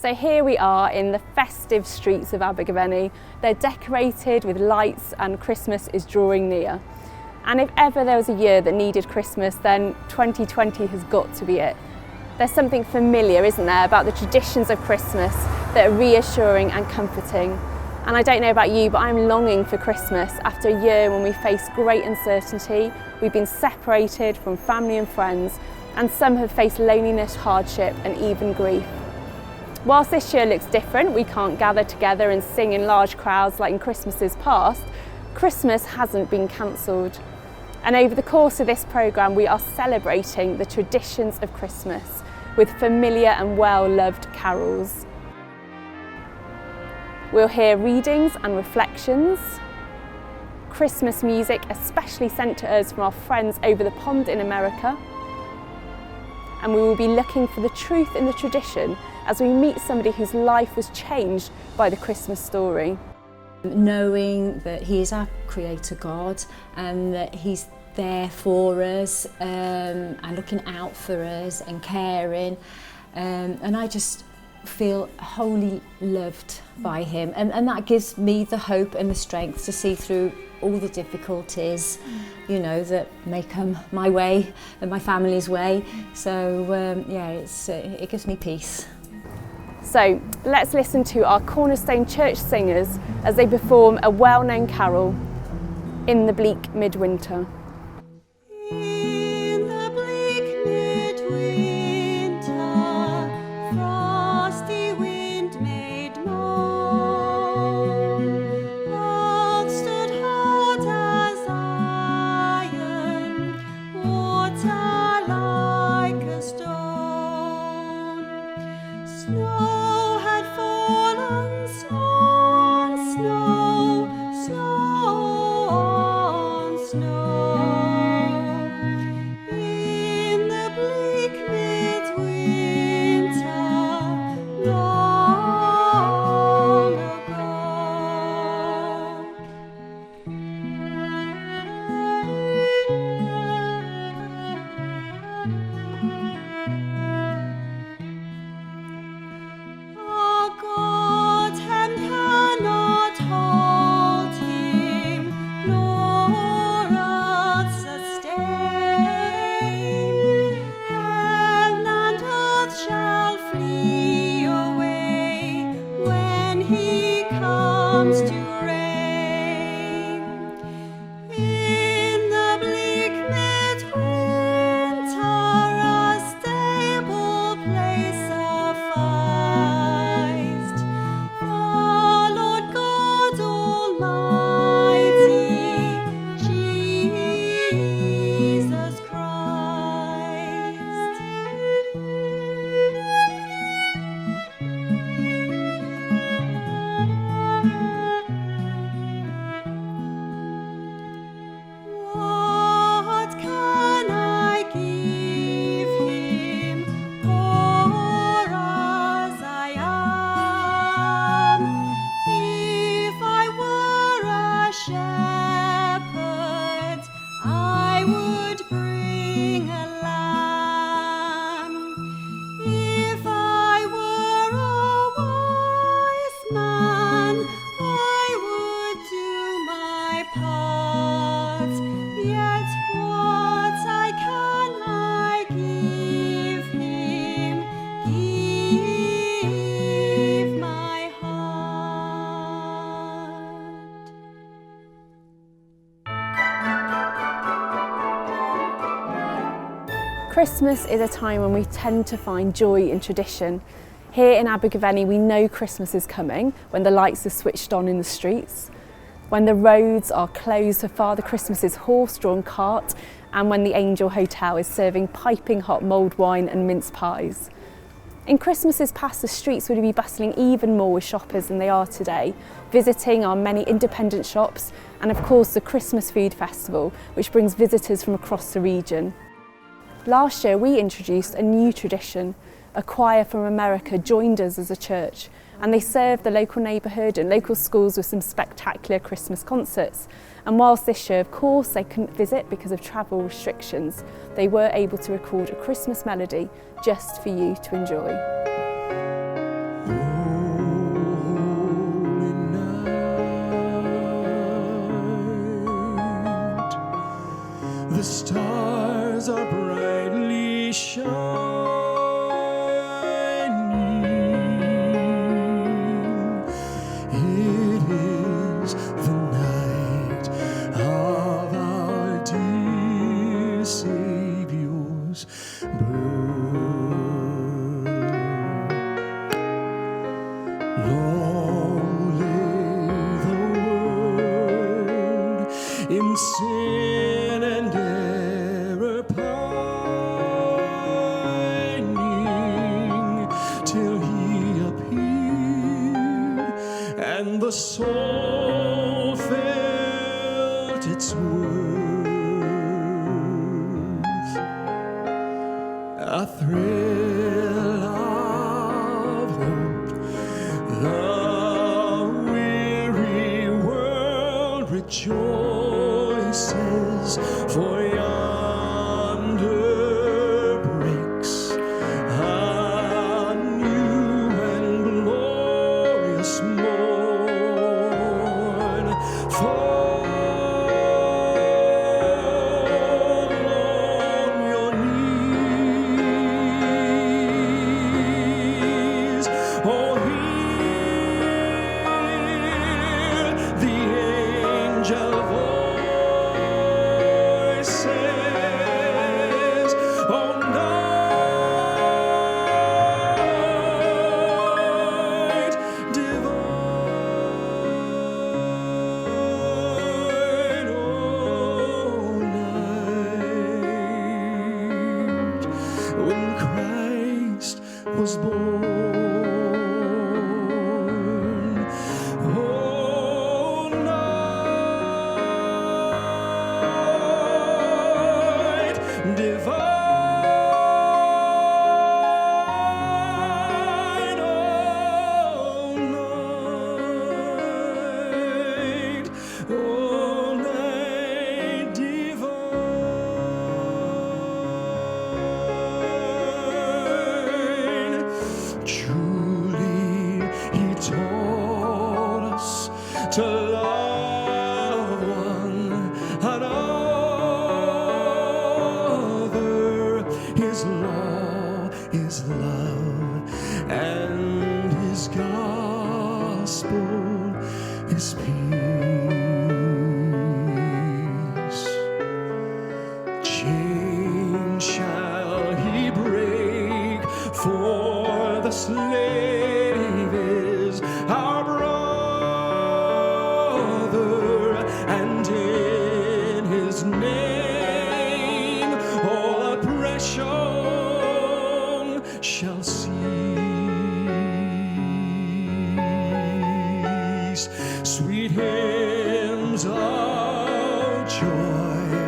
So here we are in the festive streets of Abergavenny. They're decorated with lights and Christmas is drawing near. And if ever there was a year that needed Christmas, then 2020 has got to be it. There's something familiar, isn't there, about the traditions of Christmas that are reassuring and comforting. And I don't know about you, but I'm longing for Christmas after a year when we face great uncertainty. We've been separated from family and friends, and some have faced loneliness, hardship, and even grief. Whilst this year looks different, we can't gather together and sing in large crowds like in Christmases past, Christmas hasn't been cancelled. And over the course of this programme, we are celebrating the traditions of Christmas with familiar and well-loved carols. We'll hear readings and reflections, Christmas music especially sent to us from our friends over the pond in America, and we will be looking for the truth in the tradition as we meet somebody whose life was changed by the Christmas story. Knowing that He is our Creator God and that He's there for us and looking out for us and caring, and I just feel wholly loved by Him, and that gives me the hope and the strength to see through all the difficulties, you know, that may come my way and my family's way. So yeah, it gives me peace. So let's listen to our Cornerstone church singers as they perform a well-known carol, In the Bleak Midwinter. In the bleak midwinter, frosty wind made moan. Earth stood hard as iron, water like a stone. Snow had fallen, snow on snow, snow on snow. In the bleak midwinter, long ago. Our God hem cannot hold Him, nor earth sustain. Heaven and earth shall flee away when He comes to reign. In the bleak midwinter, a stable place sufficed. The Lord God Almighty, Jesus Christ. What can I give Him, poor as I am? If I were a shepherd, I would bring a lamb. If I were a wise man, I would do my part. Yet what can I give Him? Give my heart. Christmas is a time when we tend to find joy in tradition. Here in Abergavenny, we know Christmas is coming when the lights are switched on in the streets, when the roads are closed for Father Christmas's horse-drawn cart, and when the Angel Hotel is serving piping hot mulled wine and mince pies. In Christmases past, the streets would be bustling even more with shoppers than they are today, visiting our many independent shops, and of course the Christmas Food Festival, which brings visitors from across the region. Last year we introduced a new tradition. A choir from America joined us as a church, and they served the local neighbourhood and local schools with some spectacular Christmas concerts. And whilst this year, of course, they couldn't visit because of travel restrictions, they were able to record a Christmas melody just for you to enjoy. The stars are brightly shining. It is the night of our dear Savior's birth. Long lay the world in sin and error pining, till he appeared and the soul felt its worth. A thrill of hope, the weary world rejoices, for yonder breaks a new and glorious morn. Fall on your knees, oh, hear the angel voices. Oh, night divine, oh, night when Christ was born. Oh, night divine, oh, night divine. Truly, he taught us to love one another. His law is love, and his gospel is peace. Chains shall he break, for the slave is our brother, and in his name all oppression shall cease. Sweet hymns of joy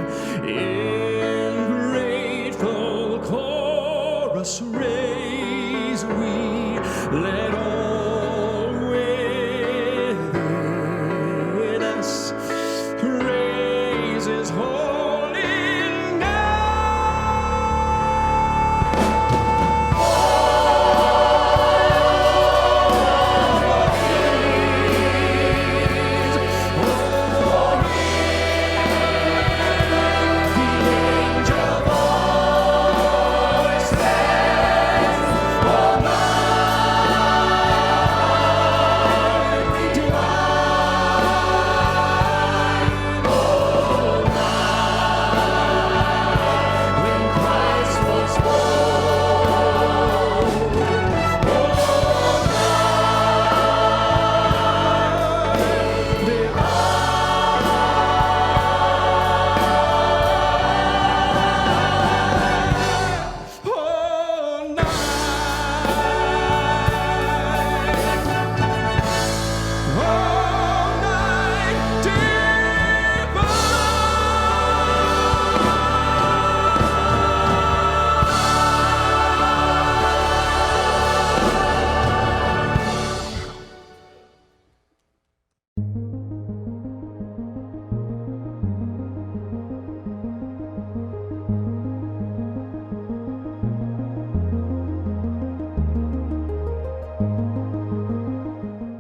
in grateful chorus raise we, let all within us praise his holy name.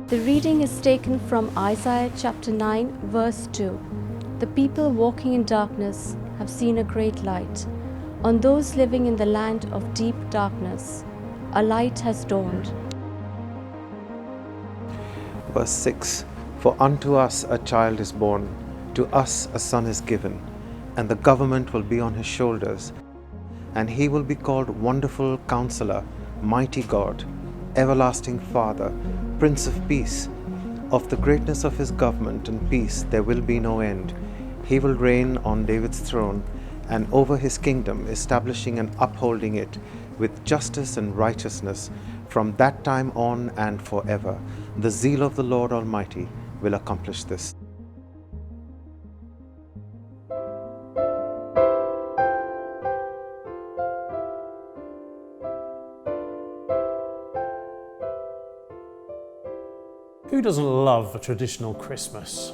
The reading is taken from Isaiah chapter 9, verse 2. The people walking in darkness have seen a great light. On those living in the land of deep darkness, a light has dawned. Verse 6, For unto us a child is born, to us a son is given, and the government will be on his shoulders, and he will be called Wonderful Counselor, Mighty God, Everlasting Father, Prince of Peace. Of the greatness of his government and peace there will be no end. He will reign on David's throne and over his kingdom, establishing and upholding it with justice and righteousness from that time on and forever. The zeal of the Lord Almighty will accomplish this. Who doesn't love a traditional Christmas?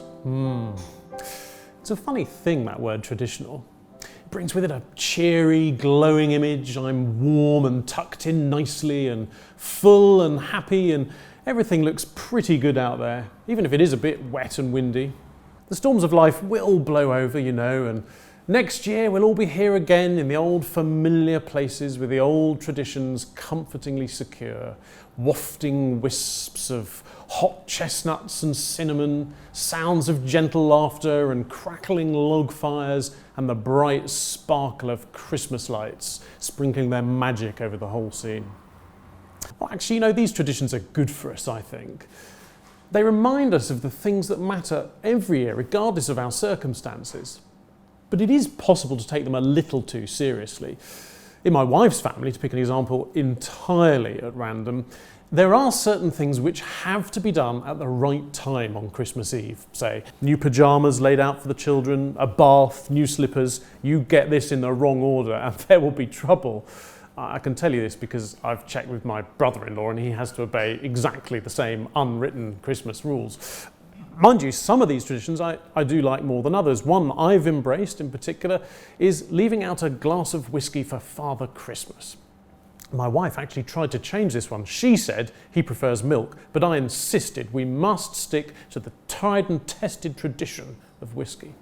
It's a funny thing, that word traditional. It brings with it a cheery, glowing image. I'm warm and tucked in nicely and full and happy, and everything looks pretty good out there, even if it is a bit wet and windy. The storms of life will blow over, you know, and next year we'll all be here again in the old familiar places with the old traditions comfortingly secure, wafting wisps of hot chestnuts and cinnamon, sounds of gentle laughter and crackling log fires, and the bright sparkle of Christmas lights sprinkling their magic over the whole scene. Well, actually, you know, these traditions are good for us, I think. They remind us of the things that matter every year, regardless of our circumstances. But it is possible to take them a little too seriously. In my wife's family, to pick an example entirely at random, there are certain things which have to be done at the right time on Christmas Eve. Say, new pyjamas laid out for the children, a bath, new slippers. You get this in the wrong order and there will be trouble. I can tell you this because I've checked with my brother-in-law and he has to obey exactly the same unwritten Christmas rules. Mind you, some of these traditions I do like more than others. One I've embraced in particular is leaving out a glass of whiskey for Father Christmas. My wife actually tried to change this one. She said he prefers milk, but I insisted we must stick to the tried and tested tradition of whiskey.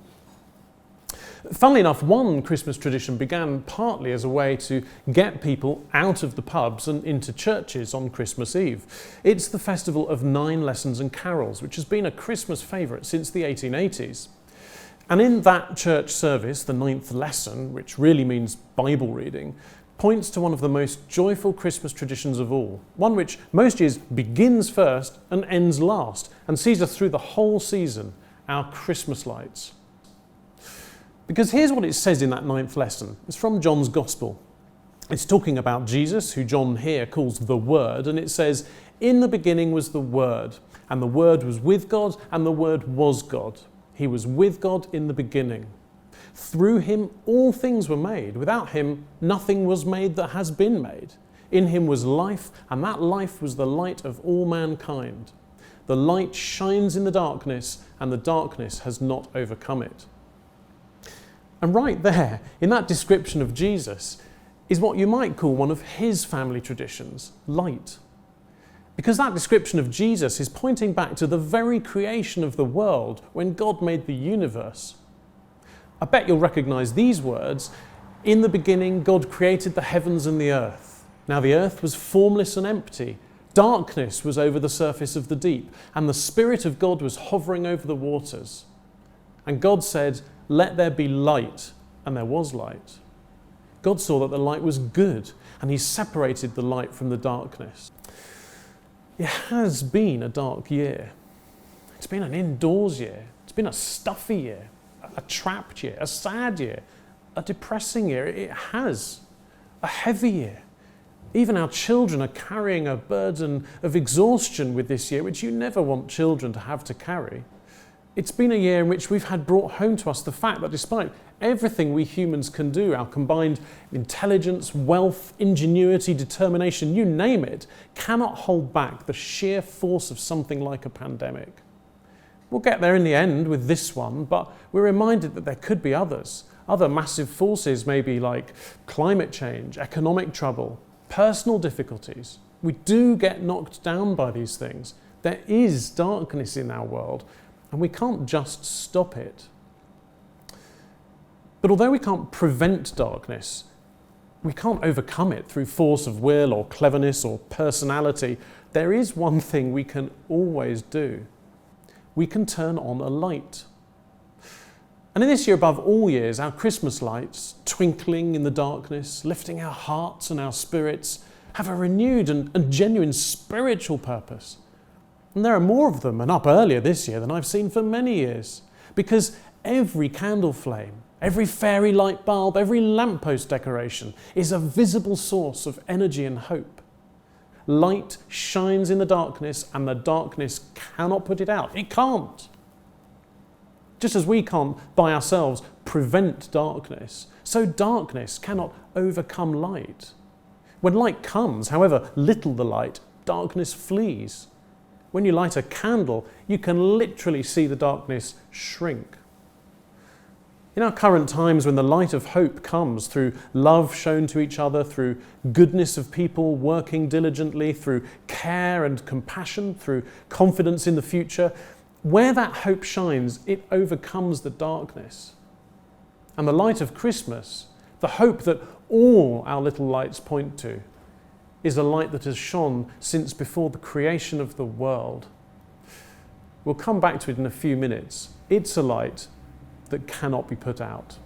Funnily enough, one Christmas tradition began partly as a way to get people out of the pubs and into churches on Christmas Eve. It's the festival of 9 lessons and carols, which has been a Christmas favourite since the 1880s. And in that church service, the 9th lesson, which really means Bible reading, points to one of the most joyful Christmas traditions of all, one which most years begins first and ends last and sees us through the whole season, our Christmas lights. Because here's what it says in that 9th lesson. It's from John's Gospel. It's talking about Jesus, who John here calls the Word, and it says, "In the beginning was the Word, and the Word was with God, and the Word was God. He was with God in the beginning. Through him all things were made. Without him nothing was made that has been made. In him was life, and that life was the light of all mankind. The light shines in the darkness, and the darkness has not overcome it." And right there, in that description of Jesus, is what you might call one of his family traditions, light. Because that description of Jesus is pointing back to the very creation of the world when God made the universe. I bet you'll recognise these words. In the beginning, God created the heavens and the earth. Now the earth was formless and empty. Darkness was over the surface of the deep, and the Spirit of God was hovering over the waters. And God said, "Let there be light," and there was light. God saw that the light was good, and he separated the light from the darkness. It has been a dark year. It's been an indoors year. It's been a stuffy year, a trapped year, a sad year, a depressing year. It has. A heavy year. Even our children are carrying a burden of exhaustion with this year, which you never want children to have to carry. It's been a year in which we've had brought home to us the fact that despite everything we humans can do, our combined intelligence, wealth, ingenuity, determination, you name it, cannot hold back the sheer force of something like a pandemic. We'll get there in the end with this one, but we're reminded that there could be others. Other massive forces, maybe like climate change, economic trouble, personal difficulties. We do get knocked down by these things. There is darkness in our world, and we can't just stop it. But although we can't prevent darkness, we can't overcome it through force of will or cleverness or personality. There is one thing we can always do. We can turn on a light. And in this year, above all years, our Christmas lights, twinkling in the darkness, lifting our hearts and our spirits, have a renewed and genuine spiritual purpose. And there are more of them and up earlier this year than I've seen for many years. Because every candle flame, every fairy light bulb, every lamppost decoration is a visible source of energy and hope. Light shines in the darkness and the darkness cannot put it out. It can't. Just as we can't by ourselves prevent darkness, so darkness cannot overcome light. When light comes, however little the light, darkness flees. When you light a candle, you can literally see the darkness shrink. In our current times, when the light of hope comes through love shown to each other, through goodness of people working diligently, through care and compassion, through confidence in the future, where that hope shines, it overcomes the darkness. And the light of Christmas, the hope that all our little lights point to, is a light that has shone since before the creation of the world. We'll come back to it in a few minutes. It's a light that cannot be put out.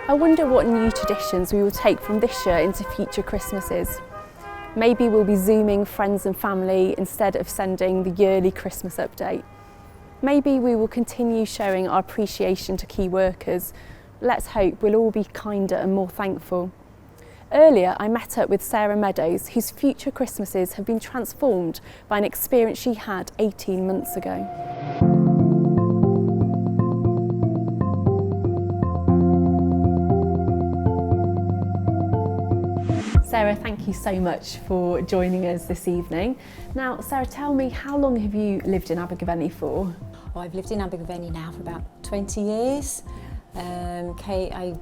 I wonder what new traditions we will take from this year into future Christmases. Maybe we'll be Zooming friends and family instead of sending the yearly Christmas update. Maybe we will continue showing our appreciation to key workers. Let's hope we'll all be kinder and more thankful. Earlier, I met up with Sarah Meadows, whose future Christmases have been transformed by an experience she had 18 months ago. Sarah, thank you so much for joining us this evening. Now, Sarah, tell me, how long have you lived in Abergavenny for? Well, I've lived in Abergavenny now for about 20 years. I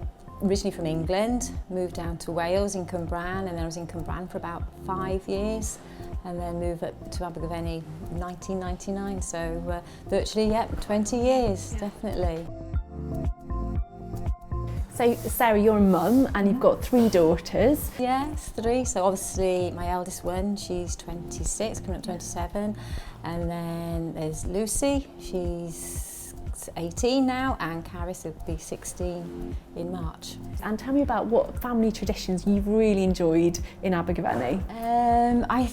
originally from England, moved down to Wales in Cwmbran, and then I was in Cwmbran for about 5 years, and then moved up to Abergavenny in 1999. So virtually, 20 years, definitely. So Sarah, you're a mum and you've got 3 daughters. Yes, 3. So obviously my eldest one, she's 26, coming up 27. And then there's Lucy, she's 18 now, and Caris will be 16 in March. And tell me about what family traditions you've really enjoyed in Abergavenny. I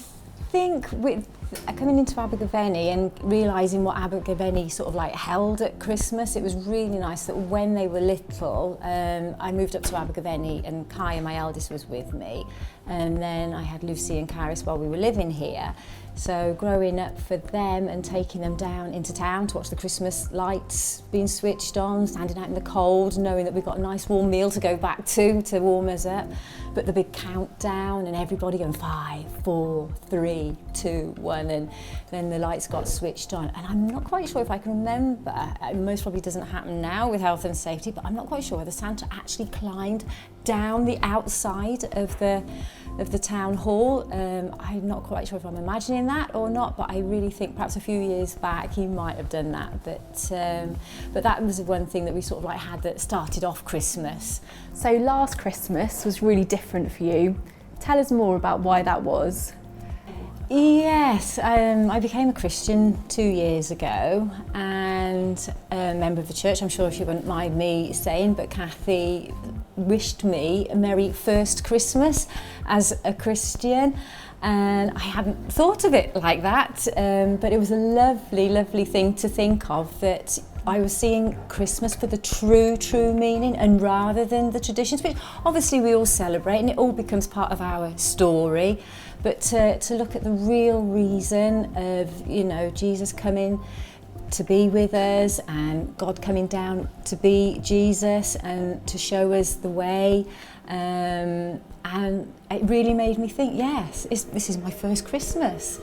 think with coming into Abergavenny and realising what Abergavenny sort of like held at Christmas, it was really nice that when they were little, I moved up to Abergavenny and Kaya, my eldest, was with me, and then I had Lucy and Caris while we were living here. So growing up for them and taking them down into town to watch the Christmas lights being switched on, standing out in the cold, knowing that we've got a nice warm meal to go back to warm us up. But the big countdown and everybody going 5, 4, 3, 2, 1, and then the lights got switched on. And I'm not quite sure if I can remember, most probably doesn't happen now with health and safety, but I'm not quite sure whether Santa actually climbed down the outside of the town hall. I'm not quite sure if I'm imagining that or not, but I really think perhaps a few years back he might have done that. But that was one thing that we sort of like had that started off Christmas. So last Christmas was really different for you. Tell us more about why that was. Yes, I became a Christian 2 years ago, and a member of the church, I'm sure she wouldn't mind me saying, but Kathy wished me a merry first Christmas as a Christian, and I hadn't thought of it like that, but it was a lovely, lovely thing to think of, that I was seeing Christmas for the true meaning, and rather than the traditions, which obviously we all celebrate and it all becomes part of our story, but to look at the real reason of, you know, Jesus coming to be with us and God coming down to be Jesus and to show us the way, and it really made me think, yes, this is my first Christmas.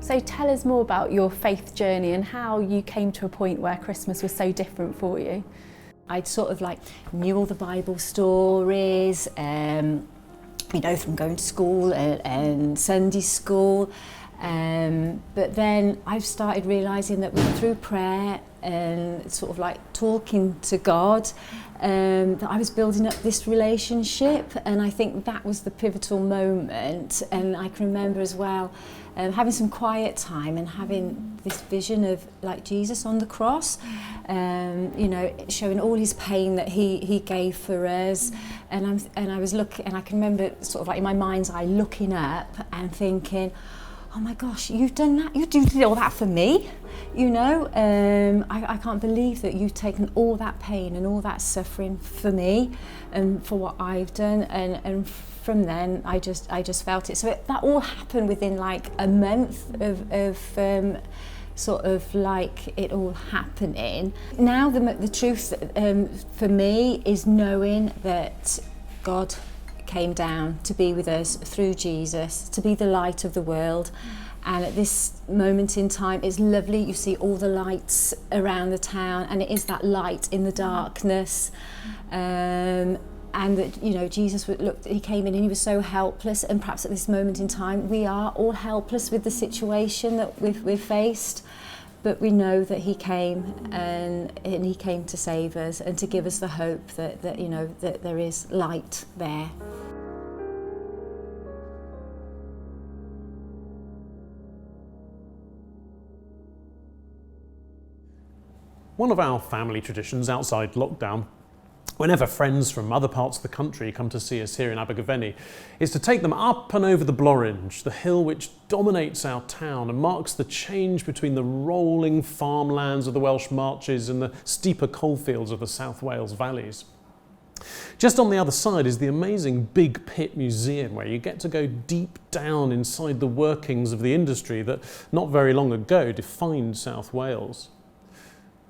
So tell us more about your faith journey and how you came to a point where Christmas was so different for you. I'd sort of like knew all the Bible stories, you know, from going to school and Sunday school. But then I've started realising that through prayer and sort of like talking to God, that I was building up this relationship, and I think that was the pivotal moment. And I can remember as well having some quiet time and having this vision of like Jesus on the cross, you know, showing all his pain that he gave for us. And I was looking, and I can remember sort of like in my mind's eye looking up and thinking, oh my gosh, you've done that, you did all that for me, you know. I can't believe that you've taken all that pain and all that suffering for me and for what I've done. And from then I just felt it. So that all happened within like a month of sort of like it all happening. Now the truth for me is knowing that God came down to be with us through Jesus, to be the light of the world. And at this moment in time, it's lovely. You see all the lights around the town, and it is that light in the darkness. And that, you know, Jesus looked, he came in and he was so helpless. And perhaps at this moment in time, we are all helpless with the situation that we've faced. But we know that he came and he came to save us and to give us the hope that you know, that there is light there. One of our family traditions outside lockdown, whenever friends from other parts of the country come to see us here in Abergavenny, is to take them up and over the Blorenge, the hill which dominates our town and marks the change between the rolling farmlands of the Welsh Marches and the steeper coalfields of the South Wales valleys. Just on the other side is the amazing Big Pit Museum, where you get to go deep down inside the workings of the industry that not very long ago defined South Wales.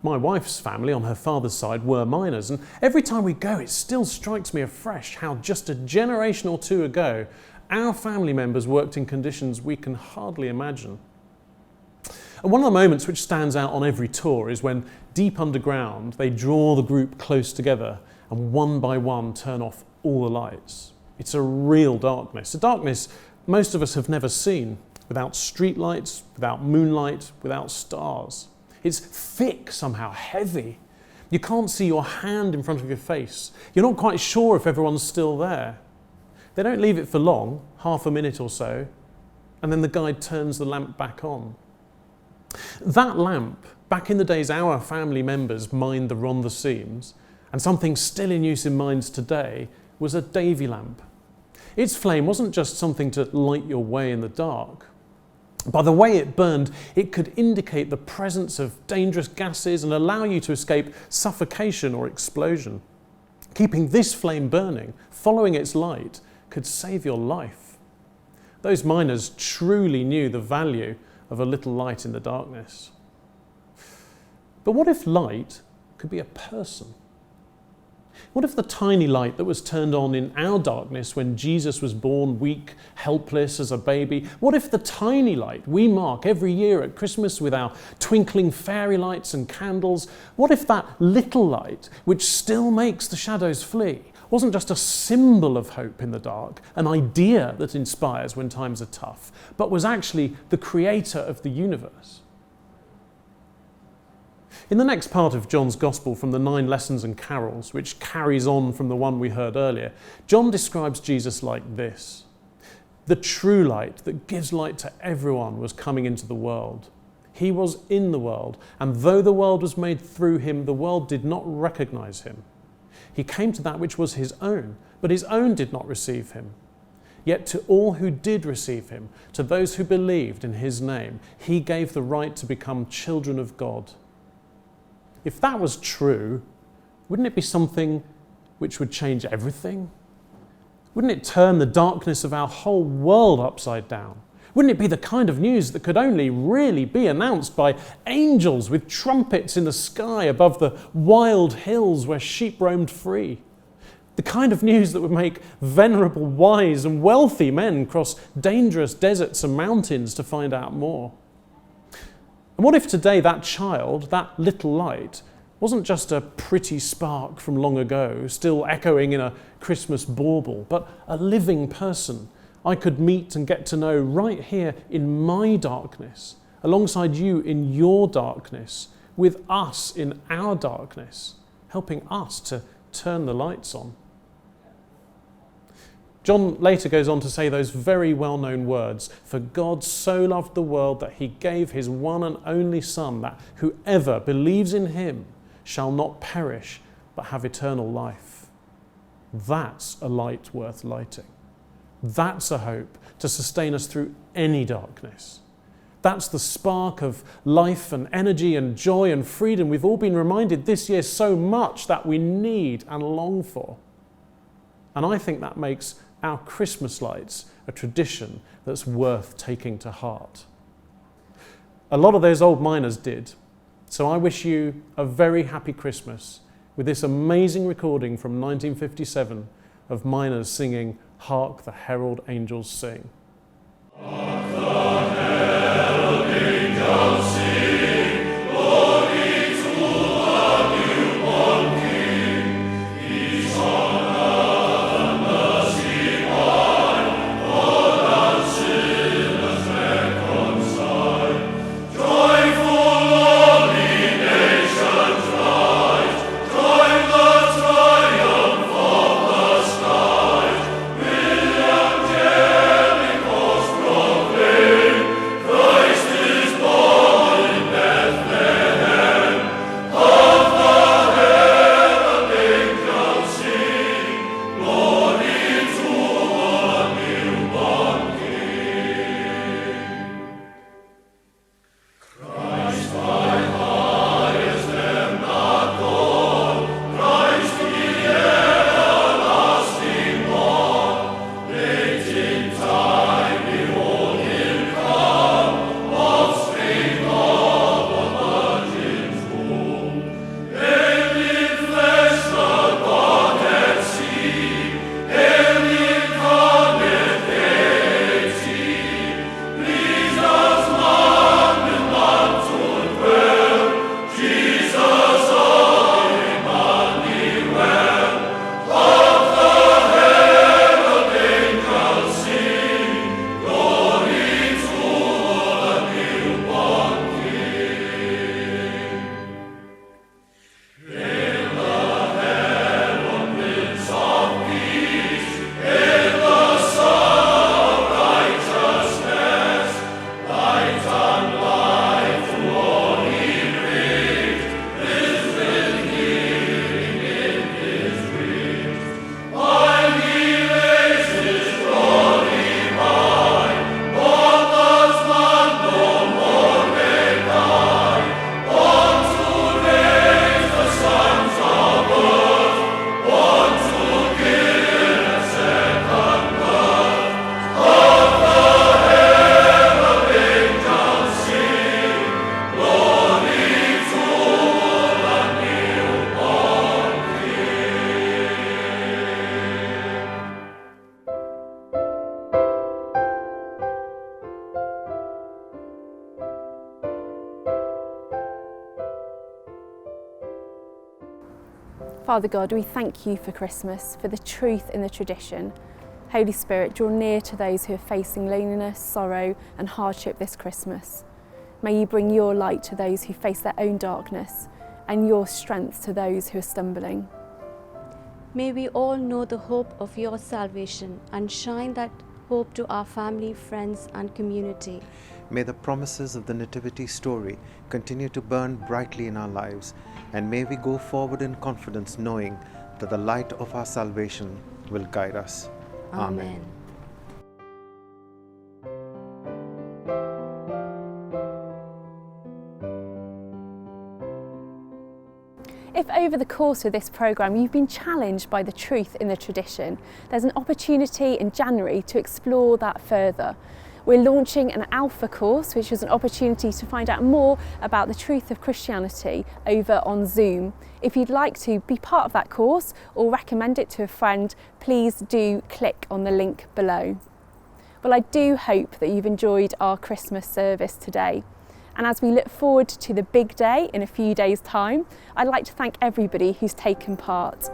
My wife's family on her father's side were miners, and every time we go it still strikes me afresh how just a generation or two ago our family members worked in conditions we can hardly imagine. And one of the moments which stands out on every tour is when, deep underground, they draw the group close together and one by one turn off all the lights. It's a real darkness, a darkness most of us have never seen, without street lights, without moonlight, without stars. It's thick, somehow heavy. You can't see your hand in front of your face. You're not quite sure if everyone's still there. They don't leave it for long, half a minute or so, and then the guide turns the lamp back on. That lamp, back in the days our family members mined the Rhondda seams, and something still in use in mines today, was a Davy lamp. Its flame wasn't just something to light your way in the dark. By the way it burned, it could indicate the presence of dangerous gases and allow you to escape suffocation or explosion. Keeping this flame burning, following its light, could save your life. Those miners truly knew the value of a little light in the darkness. But what if light could be a person? What if the tiny light that was turned on in our darkness when Jesus was born weak, helpless as a baby, what if the tiny light we mark every year at Christmas with our twinkling fairy lights and candles, what if that little light, which still makes the shadows flee, wasn't just a symbol of hope in the dark, an idea that inspires when times are tough, but was actually the creator of the universe? In the next part of John's Gospel from the 9 Lessons and Carols, which carries on from the one we heard earlier, John describes Jesus like this. The true light that gives light to everyone was coming into the world. He was in the world, and though the world was made through him, the world did not recognize him. He came to that which was his own, but his own did not receive him. Yet to all who did receive him, to those who believed in his name, he gave the right to become children of God. If that was true, wouldn't it be something which would change everything? Wouldn't it turn the darkness of our whole world upside down? Wouldn't it be the kind of news that could only really be announced by angels with trumpets in the sky above the wild hills where sheep roamed free? The kind of news that would make venerable, wise and wealthy men cross dangerous deserts and mountains to find out more. And what if today that child, that little light, wasn't just a pretty spark from long ago, still echoing in a Christmas bauble, but a living person I could meet and get to know right here in my darkness, alongside you in your darkness, with us in our darkness, helping us to turn the lights on. John later goes on to say those very well-known words, "For God so loved the world that he gave his one and only Son, that whoever believes in him shall not perish but have eternal life." That's a light worth lighting. That's a hope to sustain us through any darkness. That's the spark of life and energy and joy and freedom we've all been reminded this year so much that we need and long for. And I think that makes our Christmas lights a tradition that's worth taking to heart. A lot of those old miners did, so I wish you a very happy Christmas with this amazing recording from 1957 of miners singing "Hark the Herald Angels Sing." Hark the herald angels sing, glory to the newborn King. Peace on earth and mercy wide, Lord and sinners reconciled. Joyful lonely nations rise, join the triumph of the skies. William Jellicoe's proclaim, Christ is born in Bethlehem. Hark the herald angels sing, glory to the newborn King. Christ by highest emblem called, Christ the everlasting one. Late in time, behold him come, offspring of a virgin's womb. Hail in flesh the Godhead see, hail incarnate deity. Please us man with man to dwell, Jesus of Emmanuel. Hark the herald angels sing, glory to the newborn King. Hail the heaven winds of peace, hail the Son of righteousness. Light and life to all he brings, with healing in his wings. While he lays his glory by, mortals man no more may die. Born to raise the sons of earth, born to give a second birth. Hark the herald angels sing, glory to the newborn King. Father God, we thank you for Christmas, for the truth in the tradition. Holy Spirit, draw near to those who are facing loneliness, sorrow and hardship this Christmas. May you bring your light to those who face their own darkness and your strength to those who are stumbling. May we all know the hope of your salvation and shine that hope to our family, friends, and community. May the promises of the Nativity story continue to burn brightly in our lives, and may we go forward in confidence knowing that the light of our salvation will guide us. Amen. If over the course of this programme you've been challenged by the truth in the tradition, there's an opportunity in January to explore that further. We're launching an Alpha course, which is an opportunity to find out more about the truth of Christianity over on Zoom. If you'd like to be part of that course or recommend it to a friend, please do click on the link below. Well, I do hope that you've enjoyed our Christmas service today. And as we look forward to the big day in a few days' time, I'd like to thank everybody who's taken part.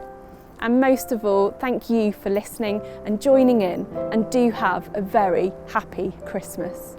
And most of all, thank you for listening and joining in, and do have a very happy Christmas.